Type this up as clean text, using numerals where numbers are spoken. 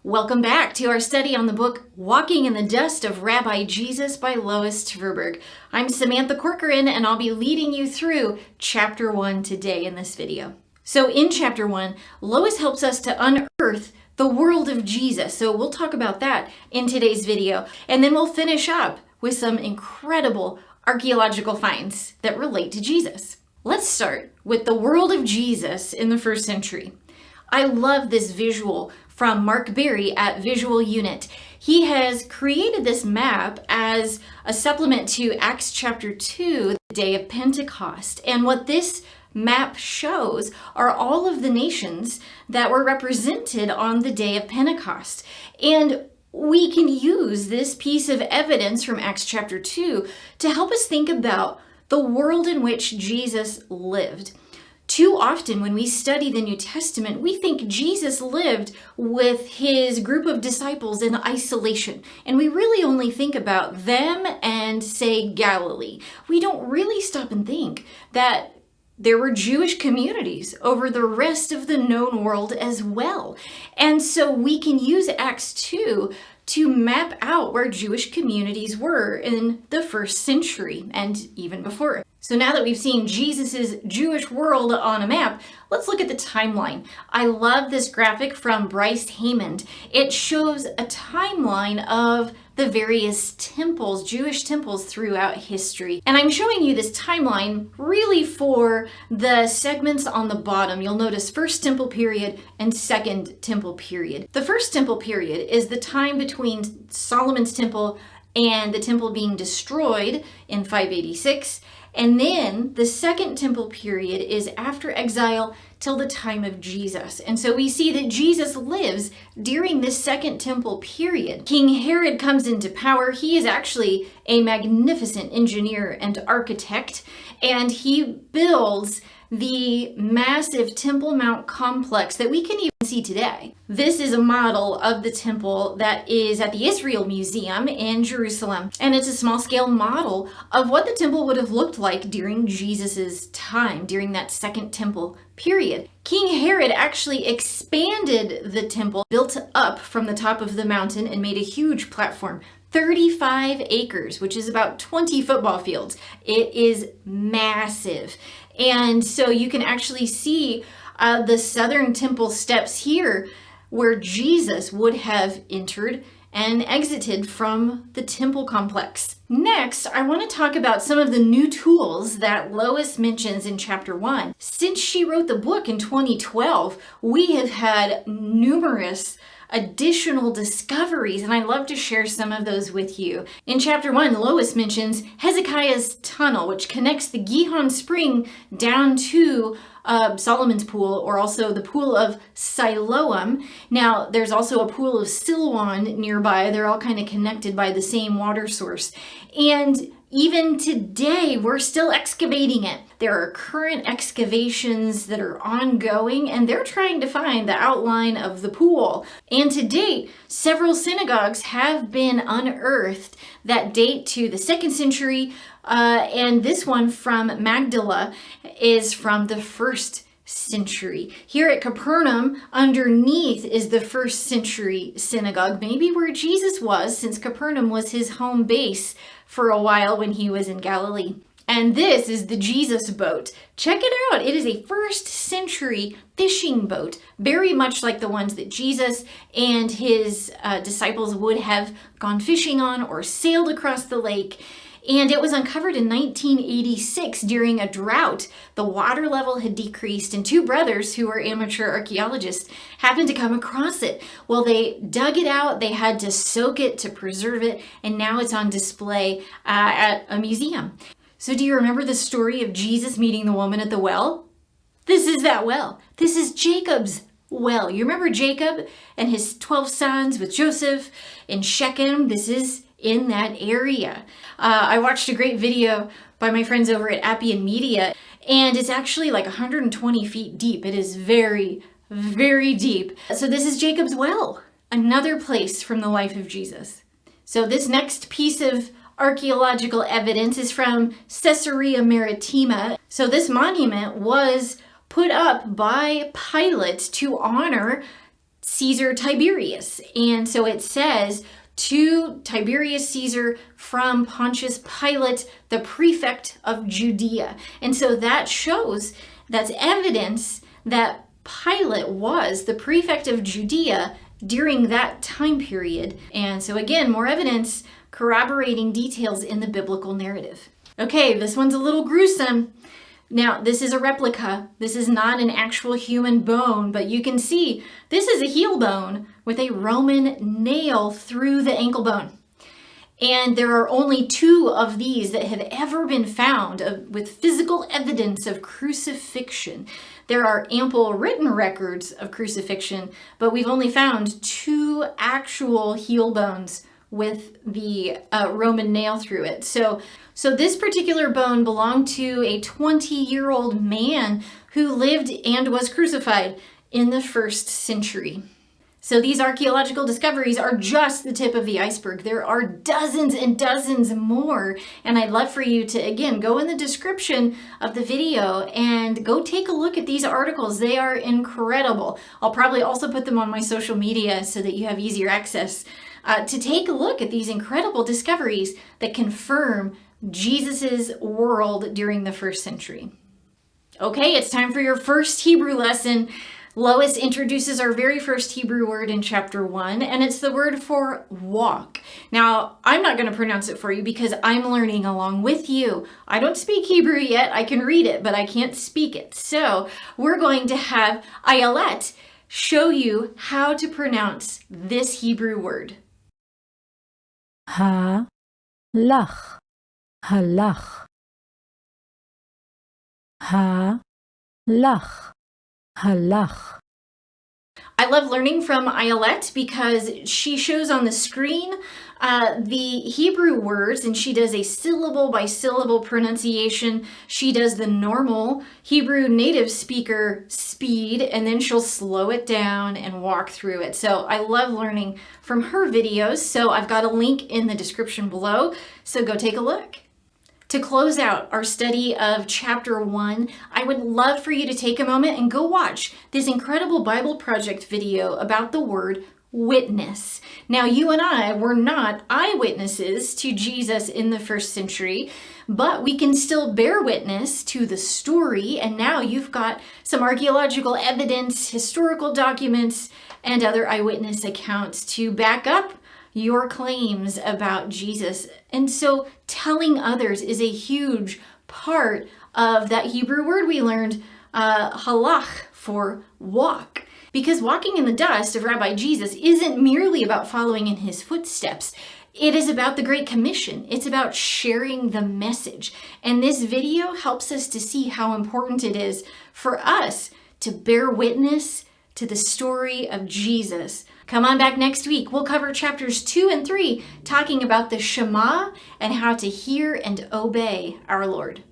Welcome back to our study on the book Walking in the Dust of Rabbi Jesus by Lois Tverberg. I'm Samantha Corcoran and I'll be leading you through chapter 1 today in this video. So in chapter 1, Lois helps us to unearth the world of Jesus. So we'll talk about that in today's video. And then we'll finish up with some incredible archaeological finds that relate to Jesus. Let's start with the world of Jesus in the first century. I love this visual from Mark Berry at Visual Unit. He has created this map as a supplement to Acts chapter 2, the day of Pentecost. And what this map shows are all of the nations that were represented on the day of Pentecost. And we can use this piece of evidence from Acts chapter 2 to help us think about the world in which Jesus lived. Too often when we study the New Testament, we think Jesus lived with his group of disciples in isolation, and we really only think about them and, say, Galilee. We don't really stop and think that there were Jewish communities over the rest of the known world as well. And so we can use Acts 2 to map out where Jewish communities were in the first century and even before. So now that we've seen Jesus's Jewish world on a map, let's look at the timeline. I love this graphic from Bryce Haymond. It shows a timeline of the various temples, Jewish temples throughout history. And I'm showing you this timeline really for the segments on the bottom. You'll notice First Temple period and Second Temple period. The First Temple period is the time between Solomon's temple and the temple being destroyed in 586. And then the Second Temple period is after exile till the time of Jesus. And so we see that Jesus lives during this Second Temple period. King Herod comes into power. He is actually a magnificent engineer and architect, and he builds the massive Temple Mount complex that we can even see today. This is a model of the temple that is at the Israel Museum in Jerusalem, and it's a small-scale model of what the temple would have looked like during Jesus's time, during that Second Temple period. King Herod actually expanded the temple, built up from the top of the mountain, and made a huge platform. 35 acres, which is about 20 football fields. It is massive. And so you can actually see the southern temple steps here where Jesus would have entered and exited from the temple complex. Next, I want to talk about some of the new tools that Lois mentions in chapter 1. Since she wrote the book in 2012, we have had numerous additional discoveries, and I'd love to share some of those with you. In chapter 1, Lois mentions Hezekiah's tunnel, which connects the Gihon Spring down to Solomon's pool, or also the pool of Siloam. Now, there's also a pool of Siloam nearby. They're all kind of connected by the same water source. And even today, we're still excavating it. There are current excavations that are ongoing, and they're trying to find the outline of the pool. And to date, several synagogues have been unearthed that date to the 2nd century, and this one from Magdala is from the 1st century. Here at Capernaum, underneath is the 1st century synagogue, maybe where Jesus was, since Capernaum was his home base for a while when he was in Galilee. And this is the Jesus boat. Check it out. It is a 1st century fishing boat, very much like the ones that Jesus and his disciples would have gone fishing on or sailed across the lake. And it was uncovered in 1986 during a drought. The water level had decreased, and two brothers who were amateur archaeologists happened to come across it. Well, they dug it out, they had to soak it to preserve it, and now it's on display at a museum. So do you remember the story of Jesus meeting the woman at the well? This is that well. This is Jacob's well. You remember Jacob and his 12 sons with Joseph in Shechem? This is in that area. I watched a great video by my friends over at Appian Media, and it's actually like 120 feet deep. It is very, very deep. So this is Jacob's well, another place from the life of Jesus. So this next piece of archaeological evidence is from Caesarea Maritima. So this monument was put up by Pilate to honor Caesar Tiberius. And so it says, to Tiberius Caesar from Pontius Pilate, the prefect of Judea. And so that shows, that's evidence that Pilate was the prefect of Judea during that time period. And so again, more evidence corroborating details in the biblical narrative. Okay, this one's a little gruesome. Now, this is a replica. This is not an actual human bone, but you can see this is a heel bone with a Roman nail through the ankle bone. And there are only 2 of these that have ever been found with physical evidence of crucifixion. There are ample written records of crucifixion, but we've only found 2 actual heel bones with the Roman nail through it. So this particular bone belonged to a 20-year-old man who lived and was crucified in the 1st century. So these archaeological discoveries are just the tip of the iceberg. There are dozens and dozens more, and I'd love for you to, again, go in the description of the video and go take a look at these articles. They are incredible. I'll probably also put them on my social media so that you have easier access to take a look at these incredible discoveries that confirm Jesus's world during the 1st century. Okay, it's time for your first Hebrew lesson. Lois introduces our very first Hebrew word in chapter 1, and it's the word for walk. Now, I'm not going to pronounce it for you because I'm learning along with you. I don't speak Hebrew yet. I can read it, but I can't speak it. So we're going to have Ayelet show you how to pronounce this Hebrew word. Halach, halach, halach, halach. I love learning from Ayelet because she shows on the screen the Hebrew words, and she does a syllable by syllable pronunciation. She does the normal Hebrew native speaker speed, and then she'll slow it down and walk through it. So I love learning from her videos. So I've got a link in the description below, so go take a look. To close out our study of chapter 1, I would love for you to take a moment and go watch this incredible Bible Project video about the word witness. Now, you and I were not eyewitnesses to Jesus in the 1st century, but we can still bear witness to the story, and now you've got some archaeological evidence, historical documents, and other eyewitness accounts to back up your claims about Jesus. And so telling others is a huge part of that Hebrew word we learned, halach, for walk. Because walking in the dust of Rabbi Jesus isn't merely about following in his footsteps. It is about the Great Commission. It's about sharing the message. And this video helps us to see how important it is for us to bear witness to the story of Jesus. Come on back next week. We'll cover chapters 2 and 3, talking about the Shema and how to hear and obey our Lord.